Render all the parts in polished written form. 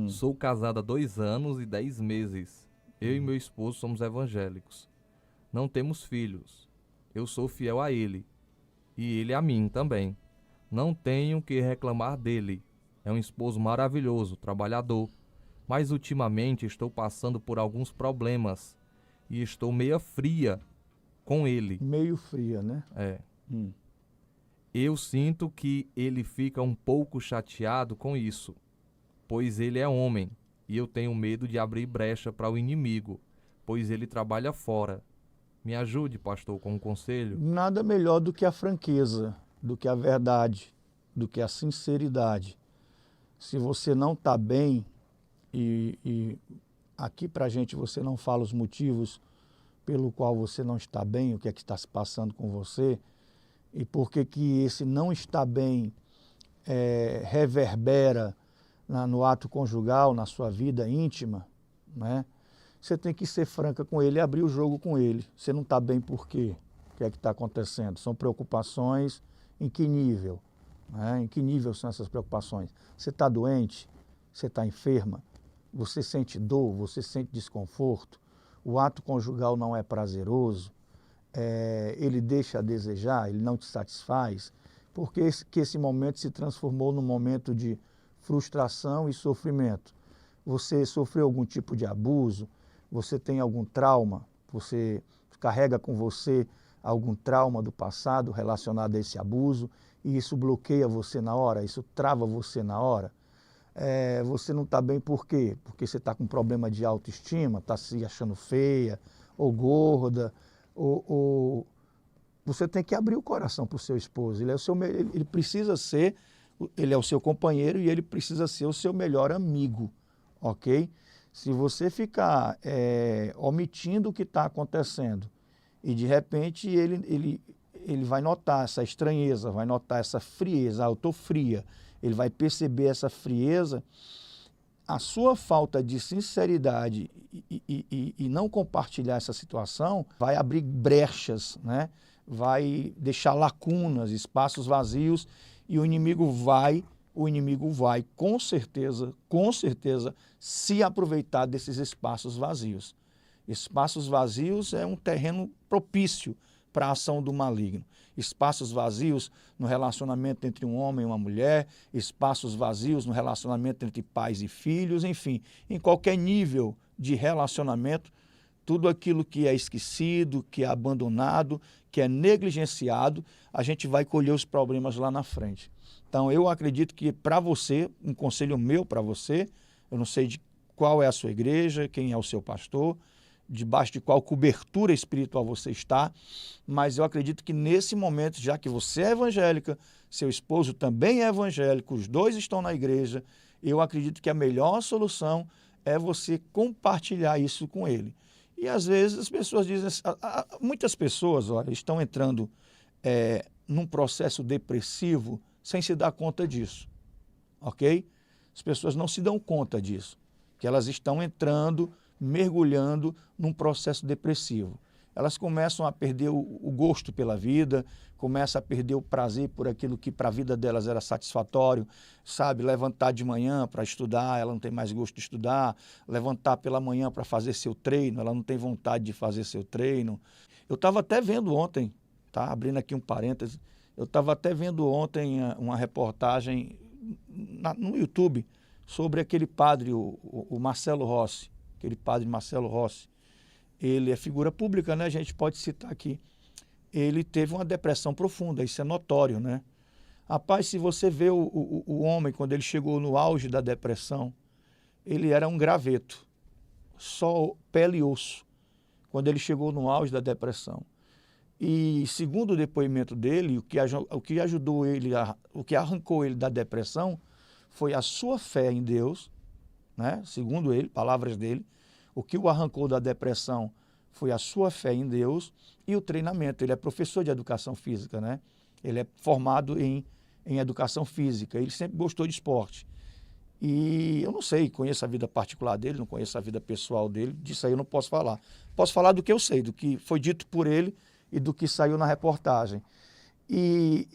Sou casado há 2 anos e 10 meses. Eu e meu esposo somos evangélicos. Não temos filhos. Eu sou fiel a ele. E ele a mim também. Não tenho que reclamar dele. É um esposo maravilhoso, trabalhador. Mas ultimamente estou passando por alguns problemas. E estou meia fria com ele. Meio fria, né? É. Hum. Eu sinto que ele fica um pouco chateado com isso, pois ele é homem, e eu tenho medo de abrir brecha para o inimigo, pois ele trabalha fora. Me ajude, pastor, com um conselho? Nada melhor do que a franqueza, do que a verdade, do que a sinceridade. Se você não está bem, e aqui para a gente você não fala os motivos pelo qual você não está bem, o que é que está se passando com você, e por que que esse não está bem reverbera no ato conjugal, na sua vida íntima, né? Você tem que ser franca com ele e abrir o jogo com ele. Você não está bem por quê? O que é que está acontecendo? São preocupações em que nível? Né? Em que nível são essas preocupações? Você está doente? Você está enferma? Você sente dor? Você sente desconforto? O ato conjugal não é prazeroso? Ele deixa a desejar? Ele não te satisfaz? Porque esse momento se transformou num momento de frustração e sofrimento. Você sofreu algum tipo de abuso? Você tem algum trauma? Você carrega com você algum trauma do passado relacionado a esse abuso e isso bloqueia você na hora, isso trava você na hora? Você não está bem por quê? Porque você está com problema de autoestima, está se achando feia ou gorda, ou você tem que abrir o coração para o seu esposo. Ele precisa ser, ele é o seu companheiro e ele precisa ser o seu melhor amigo, ok? Se você ficar omitindo o que está acontecendo e de repente ele vai notar essa estranheza, vai notar essa frieza, eu estou fria, ele vai perceber essa frieza, a sua falta de sinceridade e não compartilhar essa situação vai abrir brechas, né? Vai deixar lacunas, espaços vazios e o inimigo vai com certeza se aproveitar desses espaços vazios. Espaços vazios é um terreno propício para a ação do maligno. Espaços vazios no relacionamento entre um homem e uma mulher, espaços vazios no relacionamento entre pais e filhos, enfim, em qualquer nível de relacionamento, tudo aquilo que é esquecido, que é abandonado, que é negligenciado, a gente vai colher os problemas lá na frente. Então, eu acredito que para você, um conselho meu para você, eu não sei de qual é a sua igreja, quem é o seu pastor, debaixo de qual cobertura espiritual você está, mas eu acredito que nesse momento, já que você é evangélica, seu esposo também é evangélico, os dois estão na igreja, eu acredito que a melhor solução é você compartilhar isso com ele. E às vezes as pessoas dizem, muitas pessoas estão entrando num processo depressivo sem se dar conta disso, ok? As pessoas não se dão conta disso, que elas estão entrando, mergulhando num processo depressivo. Elas começam a perder o gosto pela vida, começam a perder o prazer por aquilo que para a vida delas era satisfatório, sabe? Levantar de manhã para estudar, ela não tem mais gosto de estudar, levantar pela manhã para fazer seu treino, ela não tem vontade de fazer seu treino. Eu estava até vendo ontem, tá? Abrindo aqui um parêntese, eu estava até vendo ontem uma reportagem no YouTube sobre aquele padre, o Marcelo Rossi, aquele padre Marcelo Rossi. Ele é figura pública, né? A gente pode citar aqui. Ele teve uma depressão profunda, isso é notório, né? Rapaz, se você vê o homem, quando ele chegou no auge da depressão, ele era um graveto, só pele e osso, quando ele chegou no auge da depressão. E segundo o depoimento dele, o que ajudou ele, o que arrancou ele da depressão foi a sua fé em Deus, né? Segundo ele, palavras dele, o que o arrancou da depressão foi a sua fé em Deus e o treinamento. Ele é professor de educação física, né? Ele é formado em educação física, ele sempre gostou de esporte. E eu não sei, conheço a vida particular dele, não conheço a vida pessoal dele, disso aí eu não posso falar. Posso falar do que eu sei, do que foi dito por ele e do que saiu na reportagem. E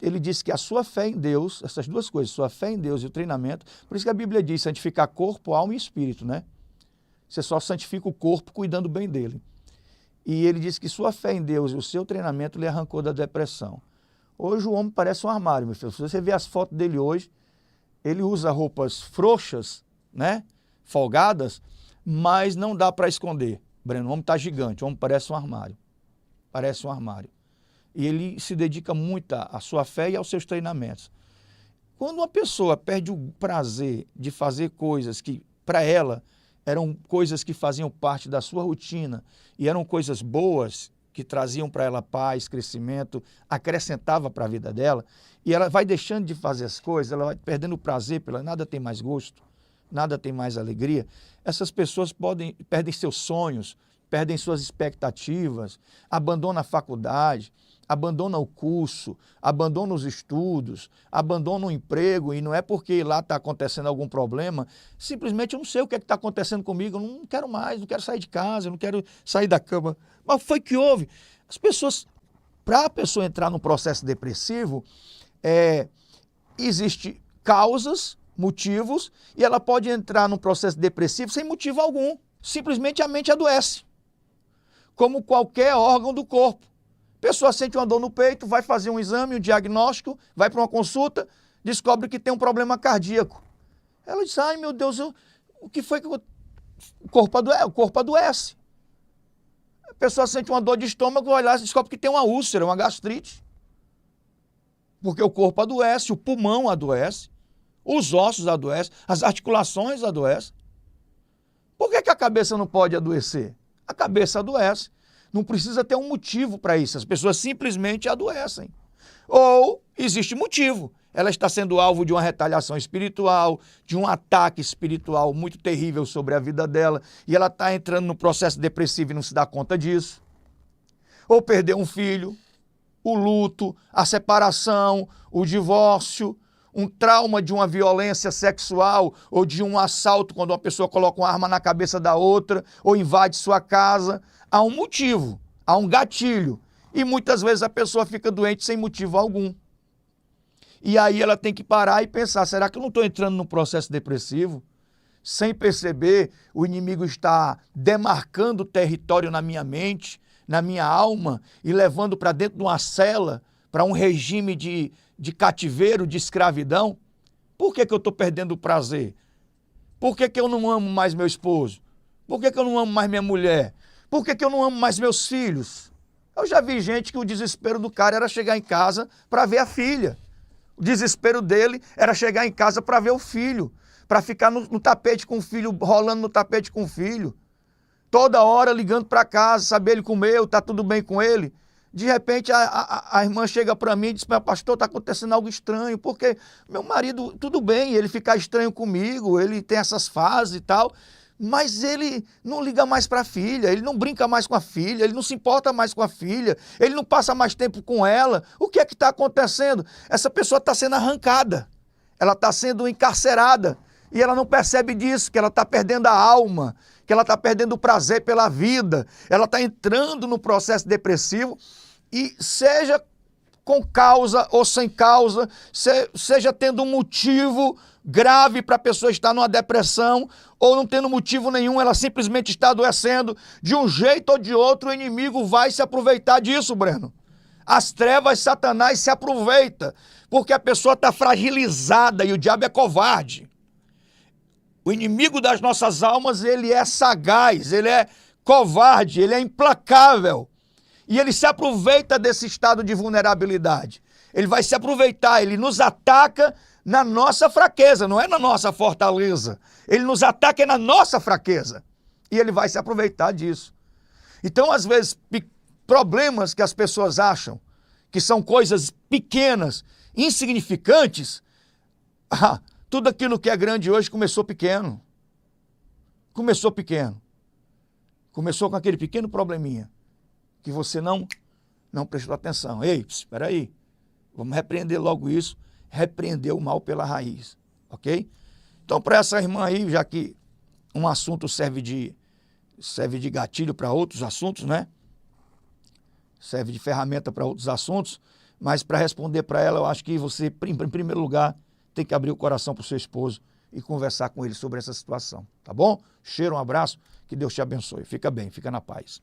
ele diz que a sua fé em Deus, essas duas coisas, sua fé em Deus e o treinamento, por isso que a Bíblia diz santificar corpo, alma e espírito, né? Você só santifica o corpo cuidando bem dele. E ele diz que sua fé em Deus e o seu treinamento lhe arrancou da depressão. Hoje o homem parece um armário, meu filho. Se você ver as fotos dele hoje, ele usa roupas frouxas, né? Folgadas, mas não dá para esconder. Breno, o homem está gigante, o homem parece um armário. Parece um armário. E ele se dedica muito à sua fé e aos seus treinamentos. Quando uma pessoa perde o prazer de fazer coisas que, para ela, eram coisas que faziam parte da sua rotina e eram coisas boas, que traziam para ela paz, crescimento, acrescentava para a vida dela, e ela vai deixando de fazer as coisas, ela vai perdendo o prazer, nada tem mais gosto, nada tem mais alegria, essas pessoas perdem seus sonhos, perdem suas expectativas, abandonam a faculdade, abandonam o curso, abandonam os estudos, abandonam o emprego, e não é porque lá está acontecendo algum problema, simplesmente eu não sei o que está acontecendo comigo, eu não quero mais, não quero sair de casa, eu não quero sair da cama. Mas foi que houve? As pessoas, para a pessoa entrar num processo depressivo, existem causas, motivos, e ela pode entrar num processo depressivo sem motivo algum. Simplesmente a mente adoece, como qualquer órgão do corpo. A pessoa sente uma dor no peito, vai fazer um exame, um diagnóstico, vai para uma consulta, descobre que tem um problema cardíaco. Ela diz, ai meu Deus, o que foi que o corpo adoece. A pessoa sente uma dor de estômago, vai lá e descobre que tem uma úlcera, uma gastrite. Porque o corpo adoece, o pulmão adoece, os ossos adoecem, as articulações adoecem. Por que a cabeça não pode adoecer? A cabeça adoece. Não precisa ter um motivo para isso, as pessoas simplesmente adoecem. Ou existe motivo, ela está sendo alvo de uma retaliação espiritual, de um ataque espiritual muito terrível sobre a vida dela, e ela está entrando no processo depressivo e não se dá conta disso. Ou perdeu um filho, o luto, a separação, o divórcio, um trauma de uma violência sexual ou de um assalto quando uma pessoa coloca uma arma na cabeça da outra ou invade sua casa. Há um motivo, há um gatilho. E muitas vezes a pessoa fica doente sem motivo algum. E aí ela tem que parar e pensar, será que eu não estou entrando num processo depressivo? Sem perceber, o inimigo está demarcando território na minha mente, na minha alma e levando para dentro de uma cela, para um regime de cativeiro, de escravidão? Por que eu estou perdendo o prazer? Por que eu não amo mais meu esposo? Por que eu não amo mais minha mulher? Por que eu não amo mais meus filhos? Eu já vi gente que o desespero do cara era chegar em casa para ver a filha. O desespero dele era chegar em casa para ver o filho, para ficar no tapete com o filho, rolando no tapete com o filho. Toda hora ligando para casa, saber ele comeu, está tudo bem com ele. De repente a irmã chega para mim e diz, pastor, está acontecendo algo estranho, porque meu marido, tudo bem, ele fica estranho comigo, ele tem essas fases e tal, mas ele não liga mais para a filha, ele não brinca mais com a filha, ele não se importa mais com a filha, ele não passa mais tempo com ela. O que é que está acontecendo? Essa pessoa está sendo arrancada, ela está sendo encarcerada e ela não percebe disso, que ela está perdendo a alma, que ela está perdendo o prazer pela vida, ela está entrando no processo depressivo e seja com causa ou sem causa, seja tendo um motivo grave para a pessoa estar numa depressão ou não tendo motivo nenhum, ela simplesmente está adoecendo, de um jeito ou de outro o inimigo vai se aproveitar disso, Breno. As trevas, Satanás se aproveita, porque a pessoa está fragilizada e o diabo é covarde. O inimigo das nossas almas, ele é sagaz, ele é covarde, ele é implacável. E ele se aproveita desse estado de vulnerabilidade. Ele vai se aproveitar, ele nos ataca na nossa fraqueza, não é na nossa fortaleza. Ele nos ataca na nossa fraqueza. E ele vai se aproveitar disso. Então, às vezes, problemas que as pessoas acham que são coisas pequenas, insignificantes, tudo aquilo que é grande hoje começou pequeno. Começou pequeno. Começou com aquele pequeno probleminha que você não prestou atenção. Ei, espera aí. Vamos repreender logo isso. Repreender o mal pela raiz. Ok? Então, para essa irmã aí, já que um assunto serve de gatilho para outros assuntos, né? Serve de ferramenta para outros assuntos. Mas para responder para ela, eu acho que você, em primeiro lugar, tem que abrir o coração para o seu esposo e conversar com ele sobre essa situação, tá bom? Cheiro, um abraço, que Deus te abençoe. Fica bem, fica na paz.